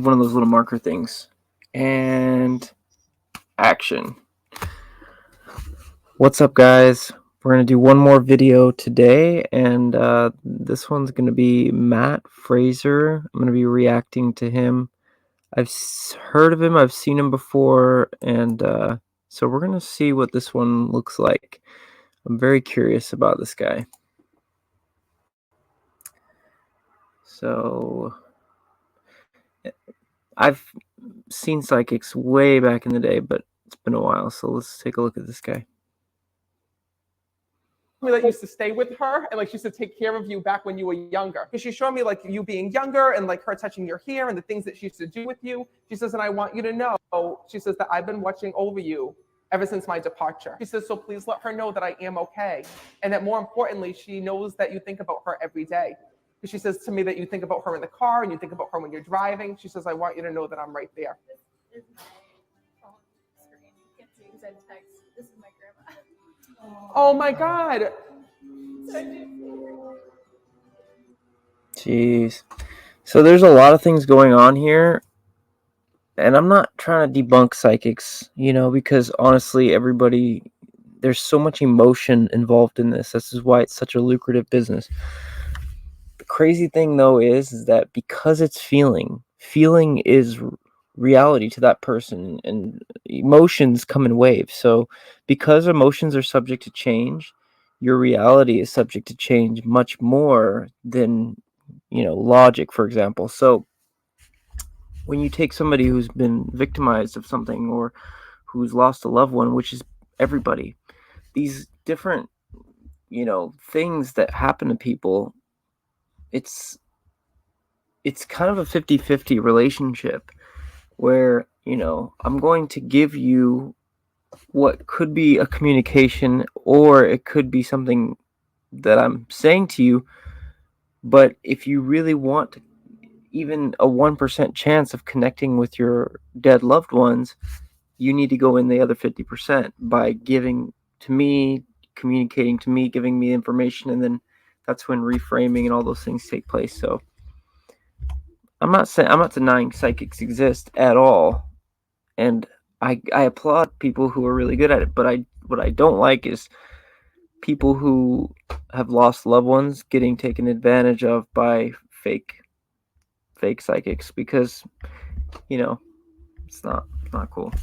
one of those little marker things. And action. What's up, guys? We're going to do one more video today, and this one's going to be Matt Fraser. I'm going to be reacting to him. I've heard of him, I've seen him before, and so we're going to see what this one looks like. I'm very curious about this guy. So, I've seen psychics way back in the day, but it's been a while, so let's take a look at this guy. That used to stay with her and like she used to take care of you back when you were younger. Because she showed me like you being younger and like her touching your hair and the things that she used to do with you. She says, and I want you to know, she says that I've been watching over you ever since my departure. She says, so please let her know that I am okay. And that more importantly, she knows that you think about her every day. Because she says to me that you think about her in the car and you think about her when you're driving. She says, I want you to know that I'm right there. This is my phone screen. You can't see because I text. This is my grandma. Oh my God. Jeez. So there's a lot of things going on here, and I'm not trying to debunk psychics, because honestly, there's so much emotion involved in this. This is why it's such a lucrative business. The crazy thing, though, is that because it's feeling is reality to that person, and emotions come in waves. So because emotions are subject to change, your reality is subject to change much more than logic, for example. So when you take somebody who's been victimized of something or who's lost a loved one, which is everybody, these different things that happen to people, it's kind of a 50-50 relationship where I'm going to give you what could be a communication, or it could be something that I'm saying to you. But if you really want even a 1% chance of connecting with your dead loved ones, you need to go in the other 50% by giving to me, communicating to me, giving me information, and then that's when reframing and all those things take place. So I'm not denying psychics exist at all, and I applaud people who are really good at it. But what I don't like is people who have lost loved ones getting taken advantage of by fake psychics, because it's not cool.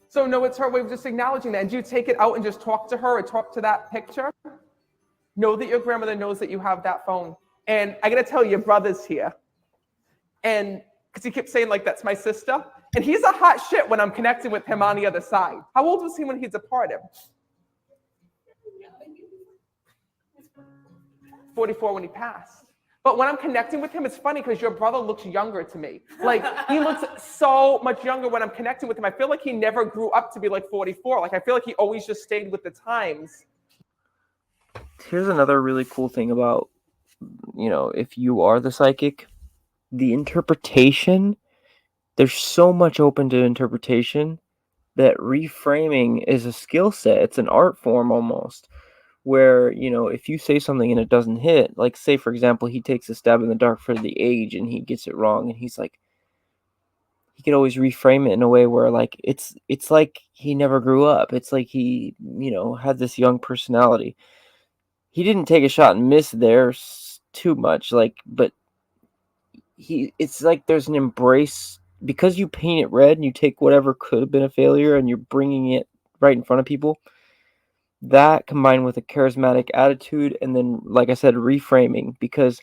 So no, it's her way of just acknowledging that. And do you take it out and just talk to her or talk to that picture? Know that your grandmother knows that you have that phone. And I gotta tell you, your brother's here. And because he keeps saying like, that's my sister. And he's a hot shit when I'm connecting with him on the other side. How old was he when he departed? 44 when he passed. But when I'm connecting with him, it's funny because your brother looks younger to me. Like, he looks so much younger when I'm connecting with him. I feel like he never grew up to be like 44. Like, I feel like he always just stayed with the times. Here's another really cool thing about, if you are the psychic, the interpretation, there's so much open to interpretation that reframing is a skill set. It's an art form almost, where if you say something and it doesn't hit, like say for example he takes a stab in the dark for the age and he gets it wrong, and he's like, he could always reframe it in a way where like it's like he never grew up. It's like he had this young personality. He didn't take a shot and miss there too much, like, but it's like there's an embrace, because you paint it red and you take whatever could have been a failure and you're bringing it right in front of people. That combined with a charismatic attitude, and then, like I said, reframing, because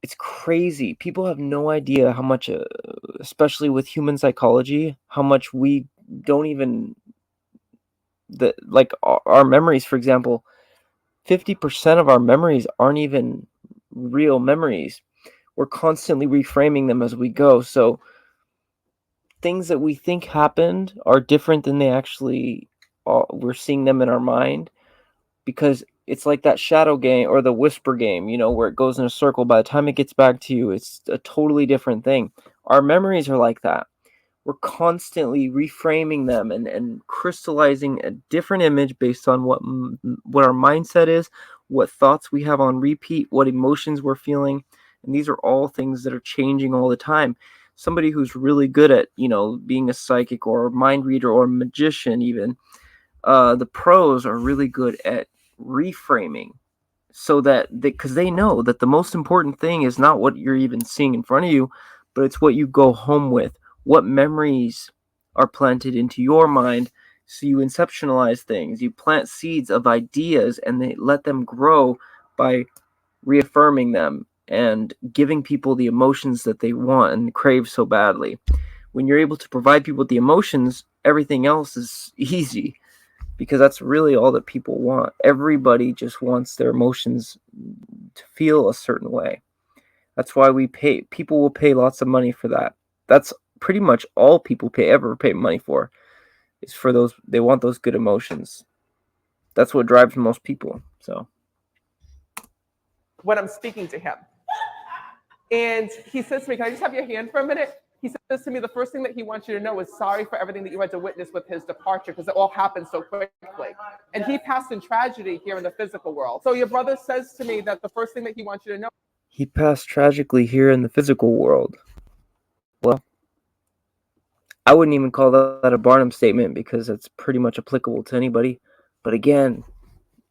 it's crazy. People have no idea how much, especially with human psychology, how much we don't even, like our memories, for example, 50% of our memories aren't even real memories. We're constantly reframing them as we go. So things that we think happened are different than they actually are. We're seeing them in our mind, because it's like that shadow game or the whisper game, where it goes in a circle. By the time it gets back to you, it's a totally different thing. Our memories are like that. We're constantly reframing them and crystallizing a different image based on what our mindset is, what thoughts we have on repeat, what emotions we're feeling. And these are all things that are changing all the time. somebody who's really good at, being a psychic or a mind reader or a magician even, the pros are really good at reframing, so that because they know that the most important thing is not what you're even seeing in front of you, but it's what you go home with, what memories are planted into your mind. So you inceptionalize things, you plant seeds of ideas, and they let them grow by reaffirming them and giving people the emotions that they want and crave so badly. When you're able to provide people with the emotions, everything else is easy, because that's really all that people want. Everybody just wants their emotions to feel a certain way. That's why people will pay lots of money for that. That's pretty much all people ever pay money for, is for those. They want those good emotions. That's what drives most people. So when I'm speaking to him. And he says to me, can I just have your hand for a minute? He says to me, the first thing that he wants you to know is sorry for everything that you had to witness with his departure, because it all happened so quickly. And he passed in tragedy here in the physical world. So your brother says to me that the first thing that he wants you to know. he passed tragically here in the physical world. Well, I wouldn't even call that a Barnum statement, because it's pretty much applicable to anybody. But again,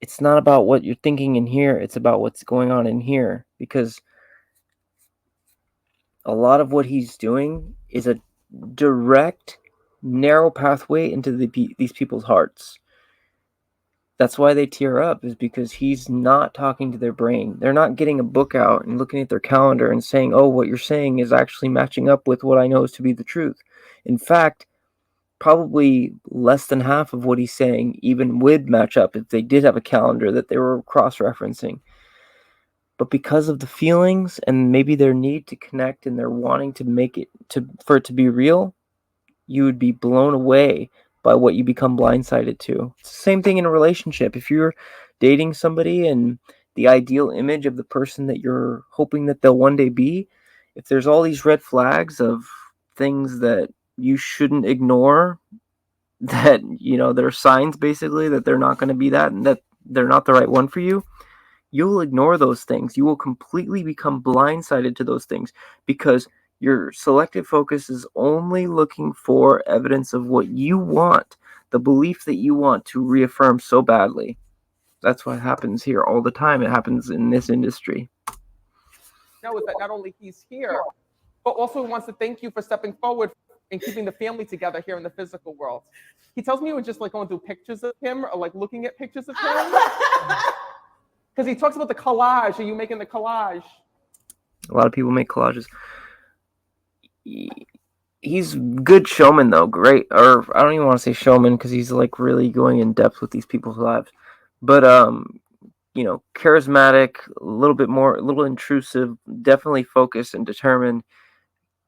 it's not about what you're thinking in here, it's about what's going on in here, because a lot of what he's doing is a direct, narrow pathway into these people's hearts. That's why they tear up, is because he's not talking to their brain. They're not getting a book out and looking at their calendar and saying, oh, what you're saying is actually matching up with what I know is to be the truth. In fact, probably less than half of what he's saying even would match up if they did have a calendar that they were cross-referencing. But because of the feelings and maybe their need to connect and their wanting to make it for it to be real, you would be blown away by what you become blindsided to. It's the same thing in a relationship. If you're dating somebody and the ideal image of the person that you're hoping that they'll one day be, if there's all these red flags of things that you shouldn't ignore, that, there are signs basically that they're not going to be that, and that they're not the right one for you, you'll ignore those things. You will completely become blindsided to those things, because your selective focus is only looking for evidence of what you want, the belief that you want to reaffirm so badly. That's what happens here all the time. It happens in this industry. Know is that not only he's here, but also he wants to thank you for stepping forward and keeping the family together here in the physical world. He tells me you were just like going through pictures of him, or like looking at pictures of him. Because he talks about the collage. Are you making the collage? A lot of people make collages. He's good showman though, great. Or I don't even want to say showman, because he's like really going in depth with these people's lives. But charismatic, a little intrusive, definitely focused and determined.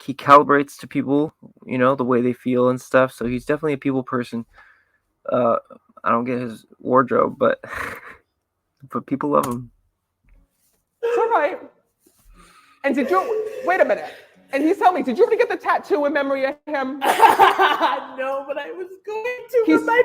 He calibrates to people, the way they feel and stuff. So he's definitely a people person. I don't get his wardrobe, but but people love him. It's all right. And wait a minute. And he's telling me, did you ever get the tattoo in memory of him? No, but I was going to for my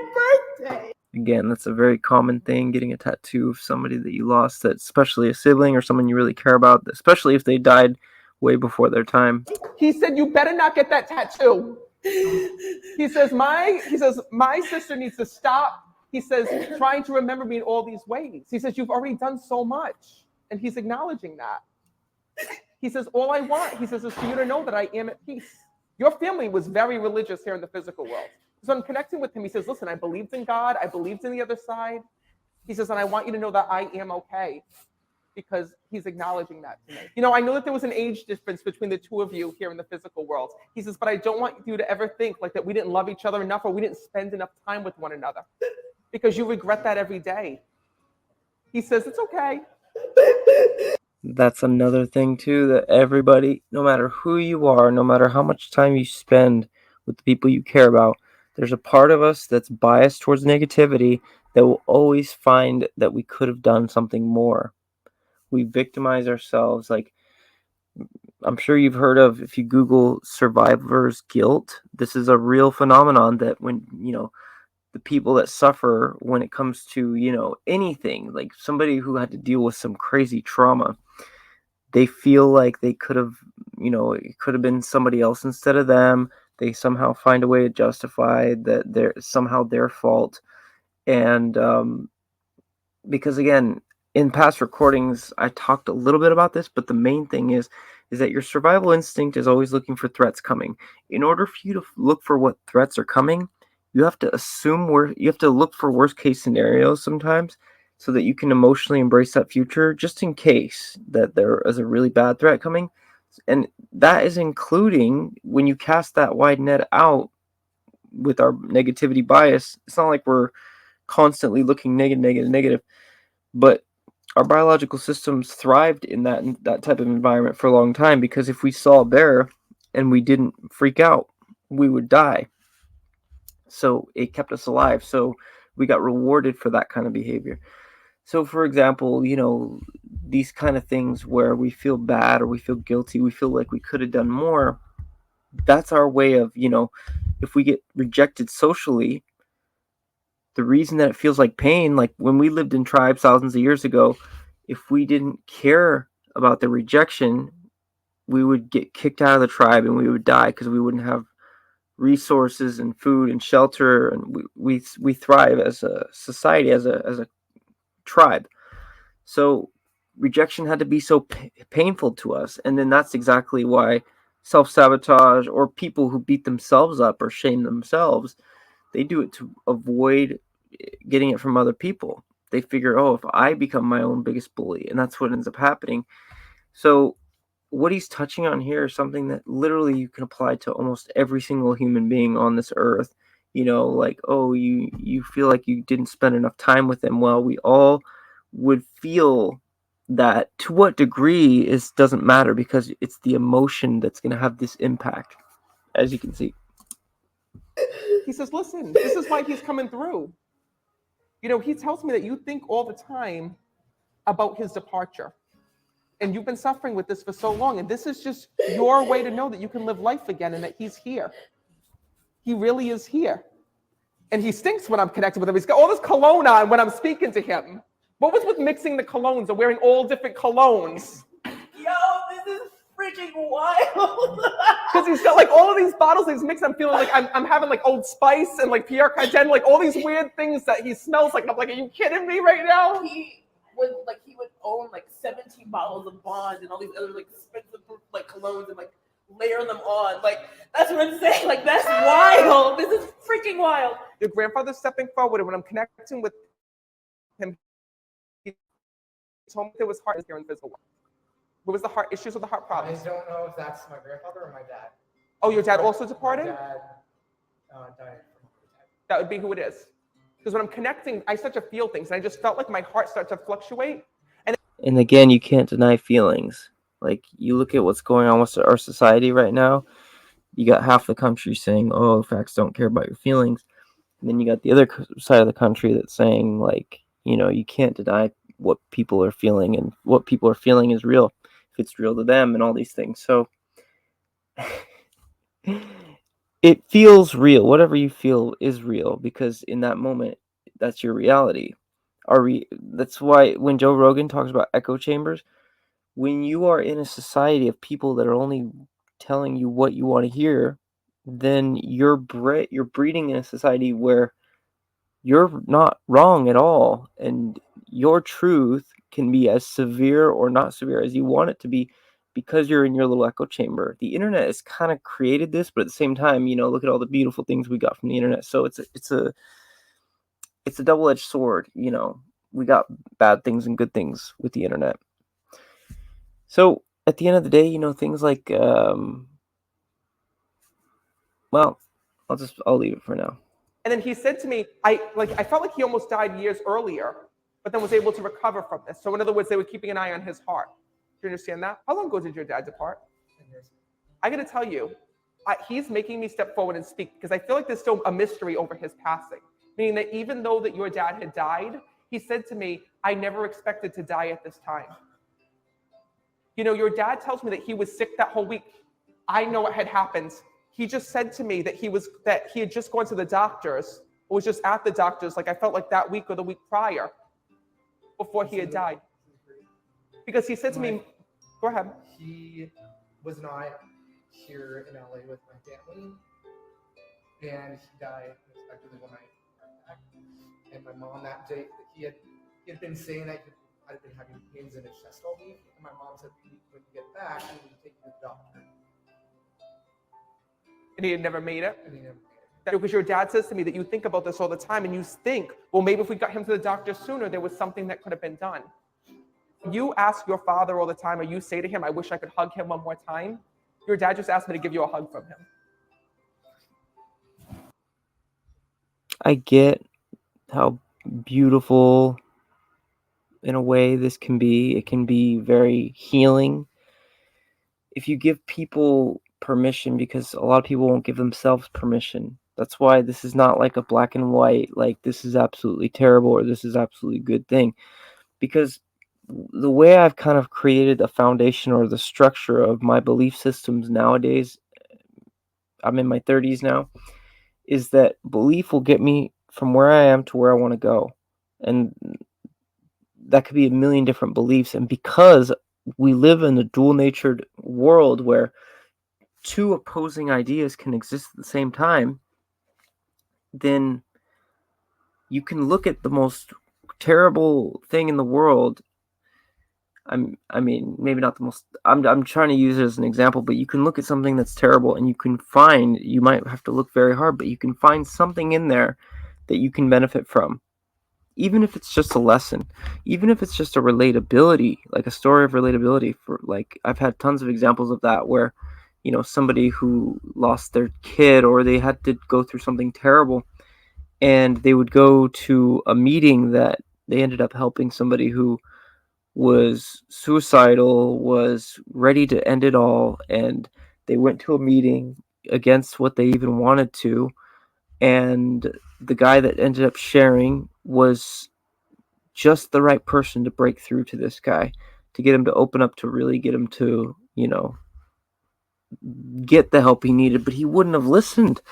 birthday. Again, that's a very common thing, getting a tattoo of somebody that you lost, that especially a sibling or someone you really care about, especially if they died way before their time. He said, you better not get that tattoo. He says, my sister needs to stop. He says, trying to remember me in all these ways. He says, you've already done so much. And he's acknowledging that. He says, all I want, he says, is for you to know that I am at peace. Your family was very religious here in the physical world. So I'm connecting with him. He says, listen, I believed in God. I believed in the other side. He says, and I want you to know that I am okay, because he's acknowledging that to me. I know that there was an age difference between the two of you here in the physical world. He says, but I don't want you to ever think like that we didn't love each other enough, or we didn't spend enough time with one another, because you regret that every day. He says, it's okay. That's another thing too, that everybody, no matter who you are, no matter how much time you spend with the people you care about, there's a part of us that's biased towards negativity that will always find that we could have done something more. We victimize ourselves. Like, I'm sure you've heard of, if you Google survivor's guilt, this is a real phenomenon that when, the people that suffer when it comes to, anything, like somebody who had to deal with some crazy trauma, They feel like they could have, it could have been somebody else instead of them. They somehow find a way to justify that they're somehow their fault. And because again, in past recordings, I talked a little bit about this, but the main thing is that your survival instinct is always looking for threats coming. In order for you to look for what threats are coming, you have to you have to look for worst case scenarios sometimes so that you can emotionally embrace that future just in case that there is a really bad threat coming. And that is including when you cast that wide net out with our negativity bias. It's not like we're constantly looking negative, but our biological systems thrived in that type of environment for a long time, because if we saw a bear and we didn't freak out, we would die. So it kept us alive. So we got rewarded for that kind of behavior. So for example, these kind of things where we feel bad or we feel guilty, we feel like we could have done more. That's our way of, if we get rejected socially, the reason that it feels like pain, like when we lived in tribes thousands of years ago, if we didn't care about the rejection, we would get kicked out of the tribe and we would die because we wouldn't have resources and food and shelter, and we thrive as a society, as a tribe. So rejection had to be so painful to us, and then that's exactly why self-sabotage or people who beat themselves up or shame themselves, they do it to avoid getting it from other people. They figure, oh, if I become my own biggest bully, and that's what ends up happening. So what he's touching on here is something that literally you can apply to almost every single human being on this earth. Like, oh, you feel like you didn't spend enough time with them. Well, we all would feel that. To what degree doesn't matter, because it's the emotion that's going to have this impact, as you can see. He says, listen, this is why he's coming through. He tells me that you think all the time about his departure. And you've been suffering with this for so long. And this is just your way to know that you can live life again and that he's here. He really is here. And he stinks when I'm connected with him. He's got all this cologne on when I'm speaking to him. What was with mixing the colognes or wearing all different colognes? Yo, this is freaking wild. Because he's got like all of these bottles he's mixed. I'm feeling like I'm having like Old Spice and like Pierre Cardin, like all these weird things that he smells like. And I'm like, are you kidding me right now? He would own like 17 bottles of Bond and all these other like expensive like colognes and like layer them on. Like, that's what I'm saying. Like, that's wild. This is freaking wild. Your grandfather's stepping forward, and when I'm connecting with him, he told me there was heart here in physical world. What was the heart issues with the heart problems? I don't know if that's my grandfather or my dad. Oh, your dad also departed? My dad died from heart attack. That would be who it is. Because when I'm connecting, I start to feel things, and I just felt like my heart started to fluctuate. And again, you can't deny feelings. Like, you look at what's going on with our society right now, you got half the country saying, oh, facts don't care about your feelings. And then you got the other side of the country that's saying, like, you can't deny what people are feeling, and what people are feeling is real if it's real to them, and all these things. So it feels real. Whatever you feel is real, because in that moment, that's your reality. That's why when Joe Rogan talks about echo chambers, when you are in a society of people that are only telling you what you want to hear, then you're breeding in a society where you're not wrong at all, and your truth can be as severe or not severe as you want it to be, because you're in your little echo chamber. The internet has kind of created this, but at the same time, look at all the beautiful things we got from the internet. So it's a double-edged sword. We got bad things and good things with the internet. So at the end of the day, things like well, I'll leave it for now. And then he said to me, I felt like he almost died years earlier, but then was able to recover from this. So in other words, they were keeping an eye on his heart. Do you understand that? How long ago did your dad depart? 10 years. I got to tell you, he's making me step forward and speak, because I feel like there's still a mystery over his passing. Meaning that even though that your dad had died, he said to me, I never expected to die at this time. Your dad tells me that he was sick that whole week. I know what had happened. He just said to me that he had just gone to the doctors, or was just at the doctors, like I felt like that week or the week prior, before he had died. Because he said to me, Go ahead. He was not here in LA with my family, and he died unexpectedly when I got back. And my mom that day, he had been saying that I'd been having pains in his chest all week, and my mom said, when you get back, we need to take you to the doctor. And he had never made it. And he never made it. Because your dad says to me that you think about this all the time and you think, well, maybe if we got him to the doctor sooner, there was something that could have been done. You ask your father all the time, or you say to him, I wish I could hug him one more time. Your dad just asked me to give you a hug from him. I get how beautiful, in a way, this can be. It can be very healing if you give people permission, because a lot of people won't give themselves permission. That's why this is not like a black and white, like this is absolutely terrible or this is absolutely good thing. Because the way I've kind of created a foundation or the structure of my belief systems nowadays, I'm in my 30s now, is that belief will get me from where I am to where I want to go. And that could be a million different beliefs. And because we live in a dual-natured world where two opposing ideas can exist at the same time, then you can look at the most terrible thing in the world. I mean, maybe not the most. I'm trying to use it as an example, but you can look at something that's terrible, and you can find. You might have to look very hard, but you can find something in there that you can benefit from, even if it's just a lesson, even if it's just a relatability, like a story of relatability. For like, I've had tons of examples of that where, somebody who lost their kid or they had to go through something terrible, and they would go to a meeting that they ended up helping somebody who was suicidal, was ready to end it all, and they went to a meeting against what they even wanted to, and the guy that ended up sharing was just the right person to break through to this guy, to get him to open up, to really get him to, get the help he needed. But he wouldn't have listened,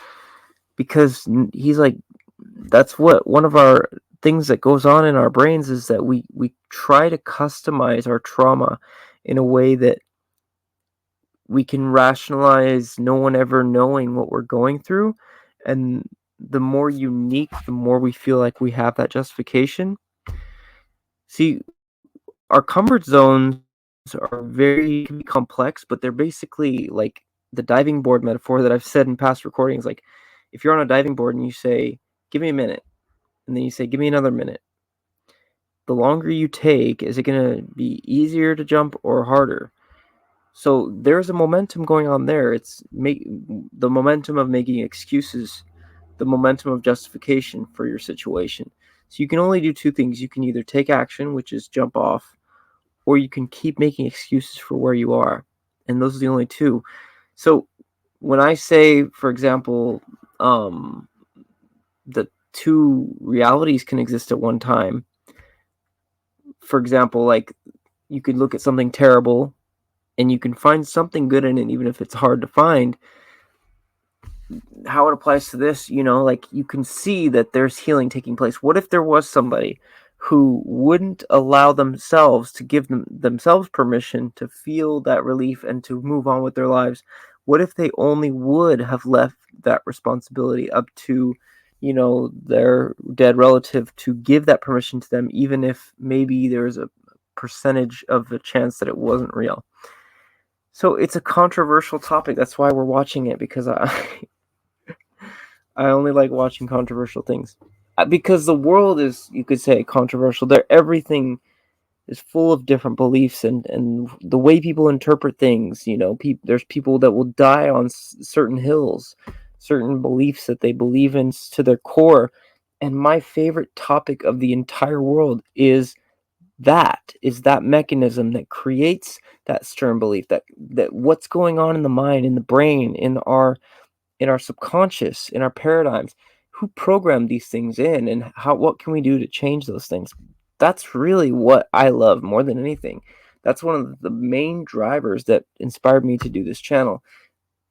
because he's like, that's what one of our things that goes on in our brains is that we try to customize our trauma in a way that we can rationalize no one ever knowing what we're going through. And the more unique, the more we feel like we have that justification. See, our comfort zones are very can be complex, but they're basically like the diving board metaphor that I've said in past recordings. Like, if you're on a diving board and you say, give me a minute, and then you say, give me another minute, the longer you take, is it going to be easier to jump or harder? So there's a momentum going on there. It's the momentum of making excuses, the momentum of justification for your situation. So you can only do two things. You can either take action, which is jump off, or you can keep making excuses for where you are. And those are the only two. So when I say, for example, that two realities can exist at one time, for example, like, you could look at something terrible and you can find something good in it, even if it's hard to find. How it applies to this, like, you can see that there's healing taking place. What if there was somebody who wouldn't allow themselves to give themselves permission to feel that relief and to move on with their lives? What if they only would have left that responsibility up to, their dead relative to give that permission to them, even if maybe there's a percentage of a chance that it wasn't real? So it's a controversial topic. That's why we're watching it, because I only like watching controversial things, because the world is, you could say, controversial. Everything is full of different beliefs and the way people interpret things. There's people that will die on certain hills, certain beliefs that they believe in to their core. And my favorite topic of the entire world is that mechanism that creates that stern belief, that what's going on in the mind, in the brain, in our subconscious, in our paradigms. Who programmed these things in, and what can we do to change those things? That's really what I love more than anything. That's one of the main drivers that inspired me to do this channel.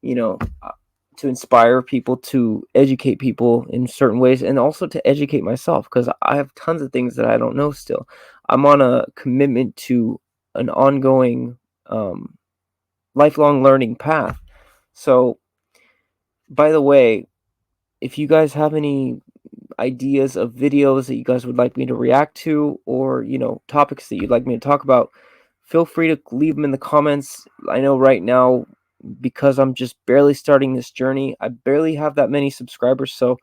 To inspire people, to educate people in certain ways, and also to educate myself, because I have tons of things that I don't know still. I'm on a commitment to an ongoing lifelong learning path. So, by the way, if you guys have any ideas of videos that you guys would like me to react to, or topics that you'd like me to talk about, feel free to leave them in the comments. I know right now, because I'm just barely starting this journey, I barely have that many subscribers, so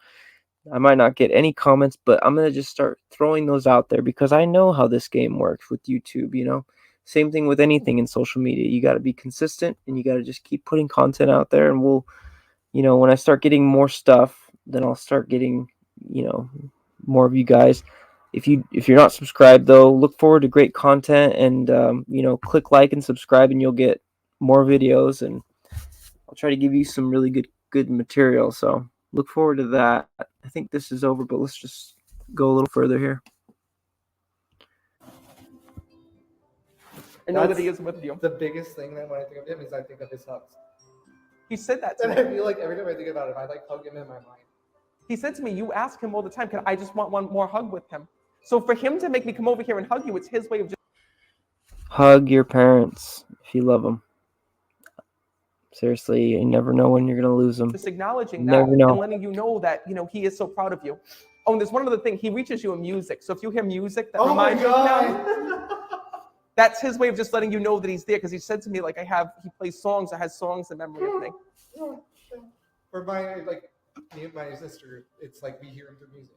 I might not get any comments, but I'm going to just start throwing those out there because I know how this game works with YouTube. Same thing with anything in social media. You got to be consistent, and you got to just keep putting content out there, and when I start getting more stuff, then I'll start getting, more of you guys. If you're not subscribed though, look forward to great content, and click like and subscribe, and you'll get more videos, and I'll try to give you some really good material. So look forward to that. I think this is over, but let's just go a little further here. I know that he is with you. The biggest thing that when I think of him is I think of his hugs. He said that to And me. I feel like every time I think about it, I like hug him in my mind. He said to me, you ask him all the time, I just want one more hug with him. So for him to make me come over here and hug you, it's his way of just Hug your parents if you love them. Seriously, you never know when you're going to lose them. just acknowledging that Never know. and letting you know that, he is so proud of you. Oh, and there's one other thing. He reaches you in music. So if you hear music that Oh my reminds you of god! him, that's his way of just letting you know that he's there. Because he said to me, like, he plays songs or has songs in memory of me. For me and my sister, it's like we hear him through music.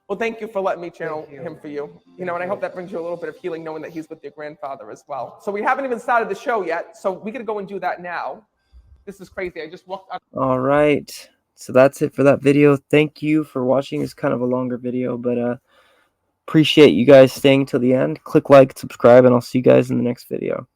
Well, thank you for letting me channel Thank you. him for you. And I hope that brings you a little bit of healing knowing that he's with your grandfather as well. So we haven't even started the show yet. So we got to go and do that now. This is crazy. I just walked out. All right. So that's it for that video. Thank you for watching. It's kind of a longer video, but appreciate you guys staying till the end. Click like, subscribe, and I'll see you guys in the next video.